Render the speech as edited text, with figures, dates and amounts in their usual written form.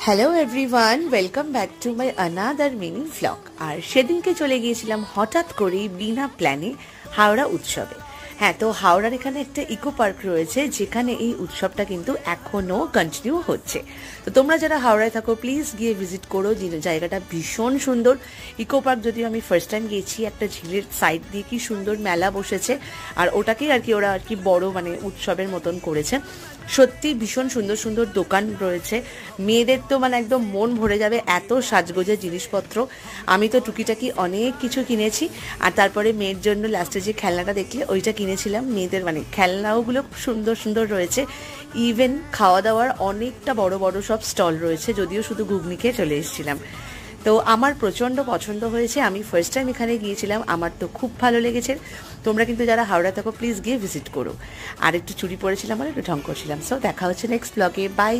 Hello everyone, welcome back to my another mini vlog. আর সেদিনকে চলে গিয়েছিলাম হঠাৎ করেই বিনা প্ল্যানে হাওড়া উৎসবে। হ্যাঁ, তো হাওড়ার এখানে একটা ইকো পার্ক রয়েছে যেখানে এই উৎসবটা কিন্তু এখনো কন্টিনিউ হচ্ছে। তো তোমরা যারা হাওড়ায় থাকো প্লিজ গিয়ে ভিজিট করো, জায়গাটা ভীষণ সুন্দর। ইকো পার্ক যদিও আমি ফার্স্ট টাইম গিয়েছি, একটা ঝিলের সাইড দিয়ে কি সুন্দর মেলা বসেছে, আর ওটাকেই ওরা বড় উৎসবের মতন করেছে। সত্যি ভীষণ সুন্দর সুন্দর দোকান রয়েছে, মেয়েদের তো একদম মন ভরে যাবে, এত সাজগোজের জিনিসপত্র। আমি তো টুকিটাকি অনেক কিছু কিনেছি, আর তারপরে মেয়ের জন্য লাস্টে যে খেলনাটা দেখলে ওইটা কিনেছিলাম। মেয়েদের খেলনাওগুলো খুব সুন্দর সুন্দর রয়েছে। ইভেন খাওয়া দাওয়ার অনেকটা বড় বড় সব স্টল রয়েছে, যদিও শুধু ঘুগনি খেয়ে চলে এসেছিলাম। তো আমার প্রচণ্ড পছন্দ হয়েছে, আমি ফার্স্ট টাইম এখানে গিয়েছিলাম, আমার তো খুব ভালো লেগেছে। তোমরা কিন্তু যারা হাওড়া থাকো প্লিজ গিয়ে ভিজিট করো। আর একটু চুরি পরেছিলাম, আর একটু ঢং করছিলাম। সো দেখা হচ্ছে নেক্সট ব্লগে, বাই।